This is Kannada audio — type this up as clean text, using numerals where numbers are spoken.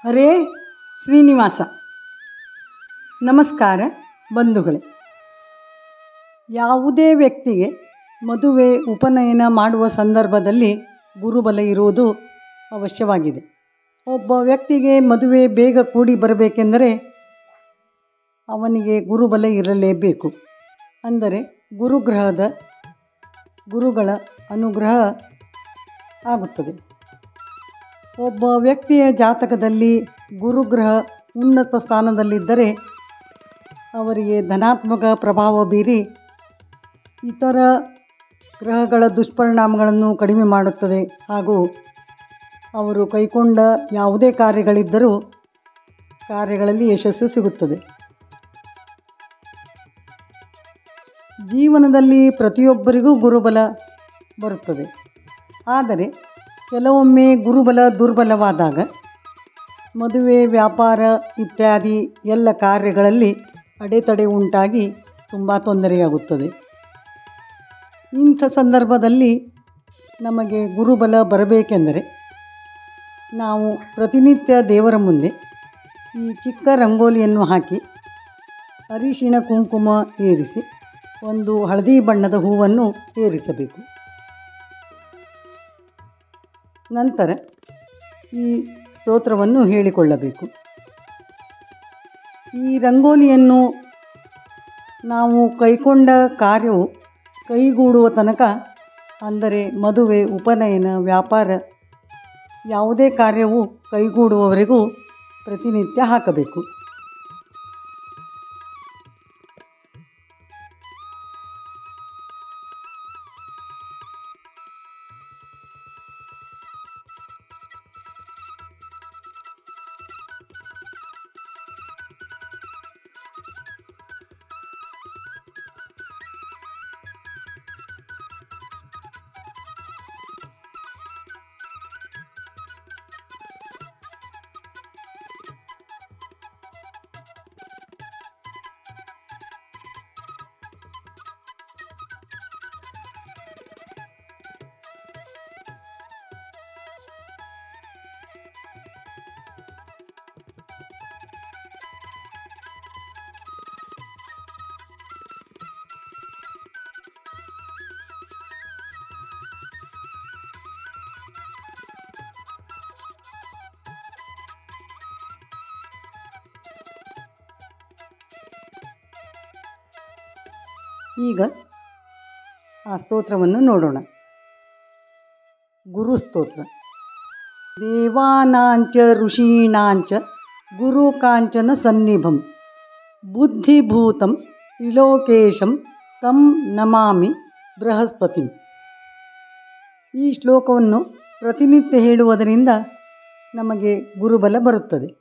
ಹರೇ ಶ್ರೀನಿವಾಸ. ನಮಸ್ಕಾರ ಬಂಧುಗಳೇ. ಯಾವುದೇ ವ್ಯಕ್ತಿಗೆ ಮದುವೆ ಉಪನಯನ ಮಾಡುವ ಸಂದರ್ಭದಲ್ಲಿ ಗುರುಬಲ ಇರುವುದು ಅವಶ್ಯವಾಗಿದೆ. ಒಬ್ಬ ವ್ಯಕ್ತಿಗೆ ಮದುವೆ ಬೇಗ ಕೂಡಿ ಬರಬೇಕೆಂದರೆ ಅವನಿಗೆ ಗುರುಬಲ ಇರಲೇಬೇಕು. ಅಂದರೆ ಗುರುಗಳ ಅನುಗ್ರಹ ಆಗುತ್ತದೆ. ಒಬ್ಬ ವ್ಯಕ್ತಿಯ ಜಾತಕದಲ್ಲಿ ಗುರುಗ್ರಹ ಉನ್ನತ ಸ್ಥಾನದಲ್ಲಿದ್ದರೆ ಅವರಿಗೆ ಧನಾತ್ಮಕ ಪ್ರಭಾವ ಬೀರಿ ಇತರ ಗ್ರಹಗಳ ದುಷ್ಪರಿಣಾಮಗಳನ್ನು ಕಡಿಮೆ ಮಾಡುತ್ತದೆ. ಹಾಗೂ ಅವರು ಕೈಗೊಂಡ ಯಾವುದೇ ಕಾರ್ಯಗಳಿದ್ದರೂ ಕಾರ್ಯಗಳಲ್ಲಿ ಯಶಸ್ಸು ಸಿಗುತ್ತದೆ. ಜೀವನದಲ್ಲಿ ಪ್ರತಿಯೊಬ್ಬರಿಗೂ ಗುರುಬಲ ಬರುತ್ತದೆ. ಆದರೆ ಕೆಲವೊಮ್ಮೆ ಗುರುಬಲ ದುರ್ಬಲವಾದಾಗ ಮದುವೆ, ವ್ಯಾಪಾರ ಇತ್ಯಾದಿ ಎಲ್ಲ ಕಾರ್ಯಗಳಲ್ಲಿ ಅಡೆತಡೆ ಉಂಟಾಗಿ ತುಂಬ ತೊಂದರೆಯಾಗುತ್ತದೆ. ಇಂಥ ಸಂದರ್ಭದಲ್ಲಿ ನಮಗೆ ಗುರುಬಲ ಬರಬೇಕೆಂದರೆ ನಾವು ಪ್ರತಿನಿತ್ಯ ದೇವರ ಮುಂದೆ ಈ ಚಿಕ್ಕ ರಂಗೋಲಿಯನ್ನು ಹಾಕಿ ಅರಿಶಿಣ ಕುಂಕುಮ ಏರಿಸಿ ಒಂದು ಹಳದಿ ಬಣ್ಣದ ಹೂವನ್ನು ಏರಿಸಬೇಕು. ನಂತರ ಈ ಸ್ತೋತ್ರವನ್ನು ಹೇಳಿಕೊಳ್ಳಬೇಕು. ಈ ರಂಗೋಲಿಯನ್ನು ನಾವು ಕೈಗೊಂಡ ಕಾರ್ಯವು ಕೈಗೂಡುವ ತನಕ, ಅಂದರೆ ಮದುವೆ, ಉಪನಯನ, ವ್ಯಾಪಾರ ಯಾವುದೇ ಕಾರ್ಯವು ಕೈಗೂಡುವವರೆಗೂ ಪ್ರತಿನಿತ್ಯ ಹಾಕಬೇಕು. ಈಗ ಆ ಸ್ತೋತ್ರವನ್ನು ನೋಡೋಣ. ಗುರು ಸ್ತೋತ್ರ. ದೇವಾನಾಂಚ ಋಷೀಣಾಂಚ ಗುರು ಕಾಂಚನ ಸನ್ನಿಭಂ ಬುದ್ಧಿಭೂತಂ ತ್ರಿಲೋಕೇಶಂ ತಂ ನಮಾಮಿ ಬೃಹಸ್ಪತಿಂ. ಈ ಶ್ಲೋಕವನ್ನು ಪ್ರತಿನಿತ್ಯ ಹೇಳುವುದರಿಂದ ನಮಗೆ ಗುರುಬಲ ಬರುತ್ತದೆ.